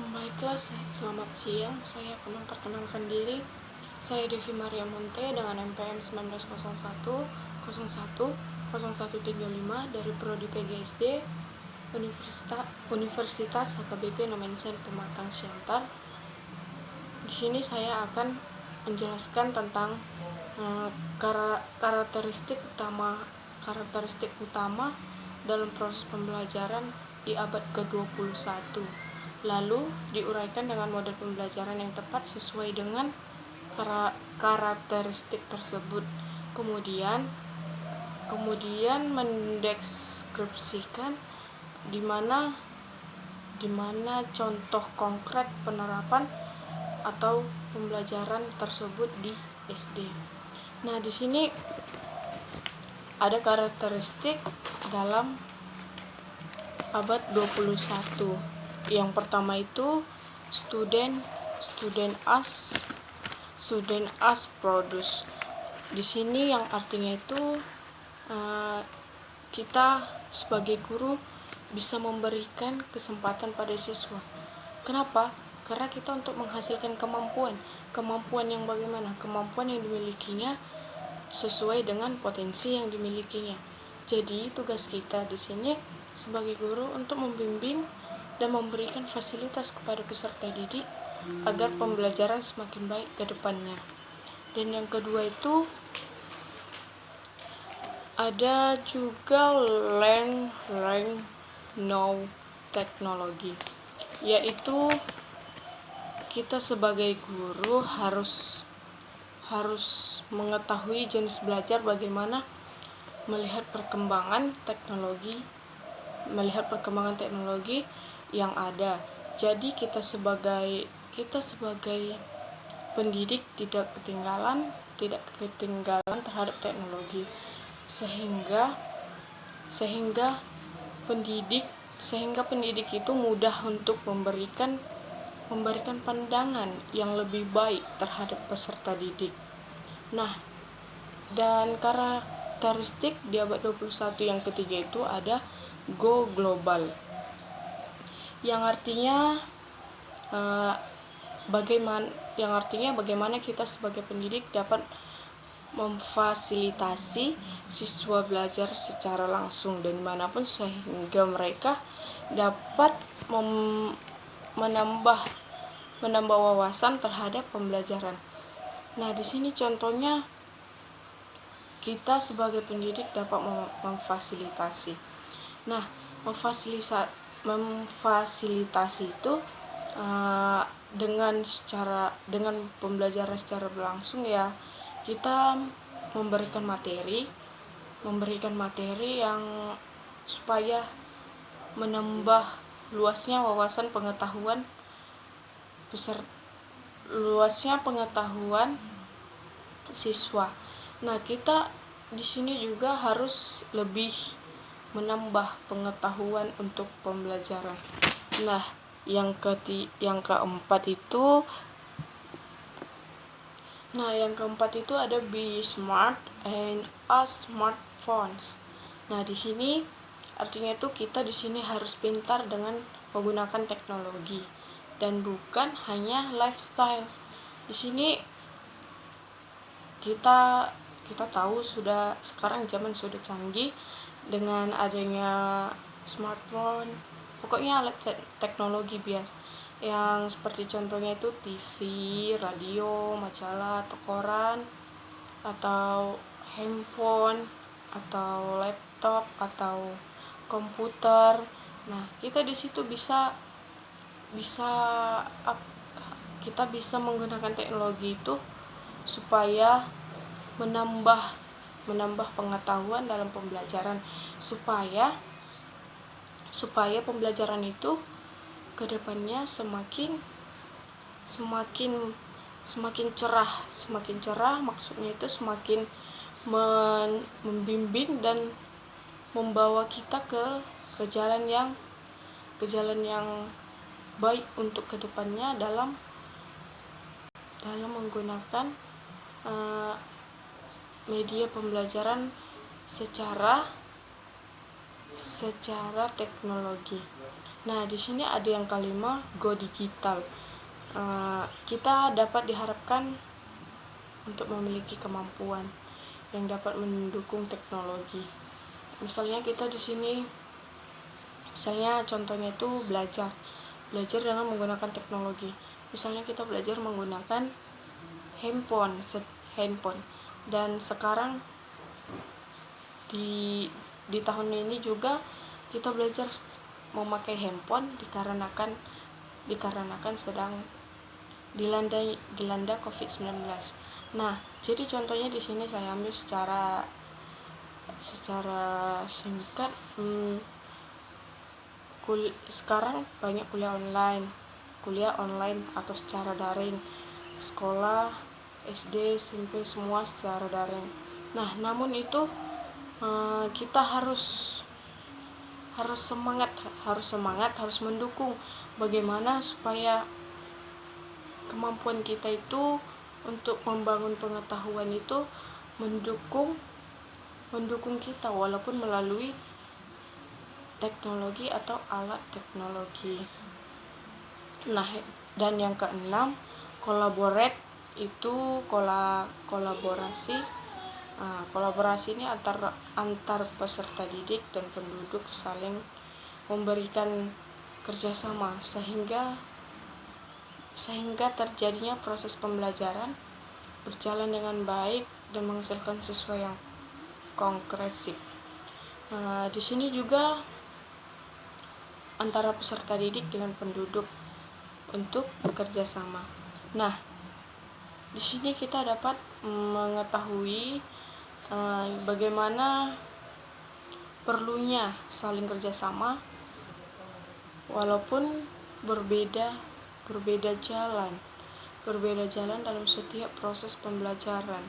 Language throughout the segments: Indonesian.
Baiklah, selamat siang. Saya akan memperkenalkan diri. Saya Devi Maria Monte dengan NPM 1901 dari Prodi PGSD Universitas HKBP Nomensen Pematang Siantar. Di sini saya akan menjelaskan tentang karakteristik utama dalam proses pembelajaran di abad ke-21. Lalu diuraikan dengan model pembelajaran yang tepat sesuai dengan karakteristik tersebut. Kemudian mendeskripsikan di mana contoh konkret penerapan atau pembelajaran tersebut di SD. Nah, di sini ada karakteristik dalam abad 21. Yang pertama itu student as produce. Di sini yang artinya itu kita sebagai guru bisa memberikan kesempatan pada siswa. Kenapa? Karena kita untuk menghasilkan kemampuan yang bagaimana? Kemampuan yang dimilikinya sesuai dengan potensi yang dimilikinya. Jadi tugas kita di sini sebagai guru untuk membimbing dan memberikan fasilitas kepada peserta didik agar pembelajaran semakin baik ke depannya. Dan yang kedua itu ada juga learn, know teknologi, yaitu kita sebagai guru harus mengetahui jenis belajar, bagaimana melihat perkembangan teknologi yang ada. Jadi kita sebagai pendidik tidak ketinggalan terhadap teknologi, sehingga pendidik itu mudah untuk memberikan pandangan yang lebih baik terhadap peserta didik. Nah, dan karakteristik di abad 21 yang ketiga itu ada go global, yang artinya bagaimana kita sebagai pendidik dapat memfasilitasi siswa belajar secara langsung dan dimanapun, sehingga mereka dapat menambah wawasan terhadap pembelajaran. Nah, di sini contohnya kita sebagai pendidik dapat memfasilitasi. Nah, memfasilitasi itu dengan pembelajaran secara berlangsung, ya kita memberikan materi yang supaya menambah luasnya pengetahuan siswa. Nah, kita di sini juga harus lebih menambah pengetahuan untuk pembelajaran. Nah, yang keempat itu ada be smart and a smartphones. Nah, di sini artinya itu kita di sini harus pintar dengan menggunakan teknologi dan bukan hanya lifestyle. Di sini kita tahu sekarang zaman sudah canggih dengan adanya smartphone, pokoknya alat teknologi biasa, yang seperti contohnya itu TV, radio, majalah, atau koran, atau handphone, atau laptop, atau komputer. Nah, kita di situ kita bisa menggunakan teknologi itu supaya menambah pengetahuan dalam pembelajaran, supaya pembelajaran itu kedepannya semakin cerah. Maksudnya itu semakin membimbing dan membawa kita ke jalan yang baik untuk kedepannya dalam menggunakan media pembelajaran secara teknologi. Nah, di sini ada yang kelima, go digital. Kita dapat diharapkan untuk memiliki kemampuan yang dapat mendukung teknologi. Misalnya kita di sini, misalnya contohnya itu belajar dengan menggunakan teknologi. Misalnya kita belajar menggunakan handphone. Dan sekarang di tahun ini juga kita belajar memakai handphone dikarenakan sedang dilanda COVID-19. Nah, jadi contohnya di sini saya ambil secara singkat. Sekarang banyak kuliah online atau secara daring. Sekolah SD, SMP semua secara daring. Nah, namun itu kita harus semangat, harus mendukung bagaimana supaya kemampuan kita itu untuk membangun pengetahuan itu mendukung kita walaupun melalui teknologi atau alat teknologi. Nah, dan yang keenam, collaborate itu kolaborasi. Kolaborasi ini antar peserta didik dan penduduk saling memberikan kerjasama sehingga terjadinya proses pembelajaran berjalan dengan baik dan menghasilkan siswa yang konkret. Di sini juga antara peserta didik dengan penduduk untuk bekerja sama. Nah, di sini kita dapat mengetahui bagaimana perlunya saling kerjasama walaupun berbeda jalan dalam setiap proses pembelajaran.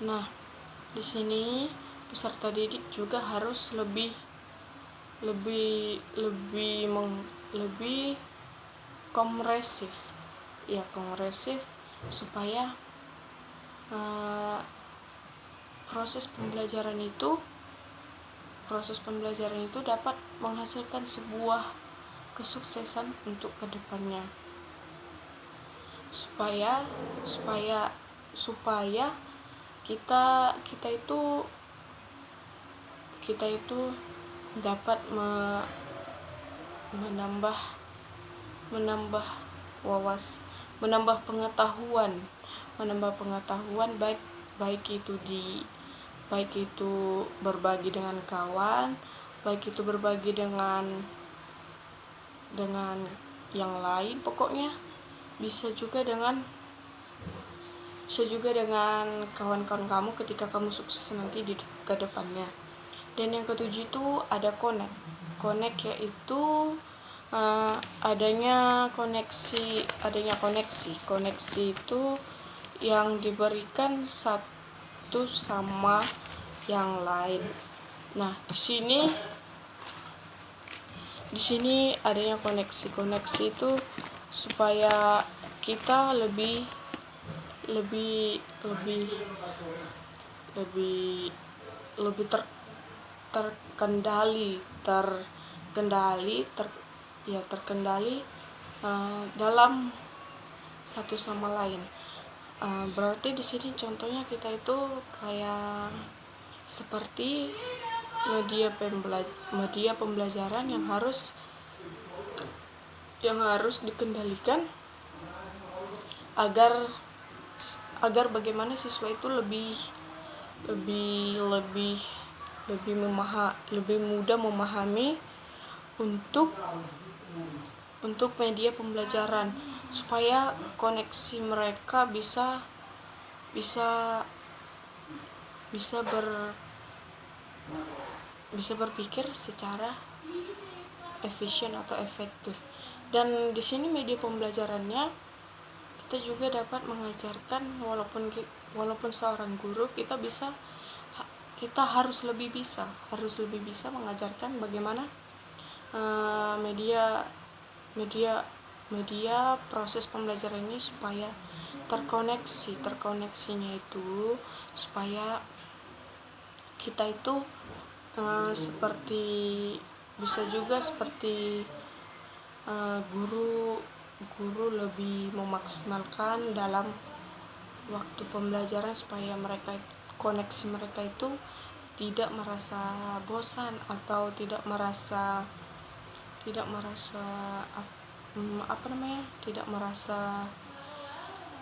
Nah, di sini peserta didik juga harus lebih kompresif supaya proses pembelajaran itu dapat menghasilkan sebuah kesuksesan untuk kedepannya, supaya kita itu dapat menambah pengetahuan baik itu berbagi dengan kawan, baik itu berbagi dengan yang lain, pokoknya bisa juga dengan kawan-kawan kamu ketika kamu sukses nanti di kedepannya. Dan yang ketujuh itu ada connect yaitu adanya koneksi itu yang diberikan satu sama yang lain. Nah, di sini adanya koneksi itu supaya kita lebih terkendali dalam satu sama lain. Berarti di sini contohnya kita itu kayak seperti media pembelajaran yang harus dikendalikan agar bagaimana siswa itu lebih mudah memahami untuk media pembelajaran, supaya koneksi mereka bisa berpikir secara efisien atau efektif. Dan di sini media pembelajarannya kita juga dapat mengajarkan, walaupun seorang guru kita harus lebih bisa mengajarkan bagaimana media proses pembelajaran ini supaya terkoneksinya itu supaya kita itu seperti guru lebih memaksimalkan dalam waktu pembelajaran supaya koneksi mereka itu tidak merasa bosan atau tidak merasa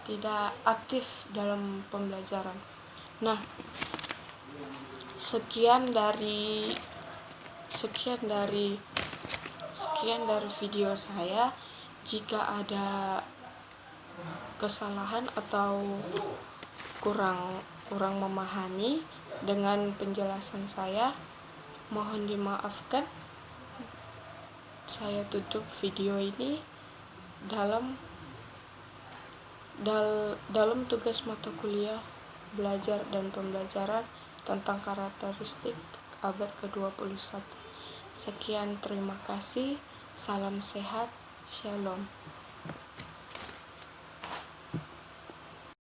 tidak aktif dalam pembelajaran. Nah, sekian dari video saya. Jika ada kesalahan atau kurang memahami dengan penjelasan saya, mohon dimaafkan. Saya tutup video ini dalam tugas mata kuliah belajar dan pembelajaran tentang karakteristik abad ke-21. Sekian, terima kasih. Salam sehat. Shalom.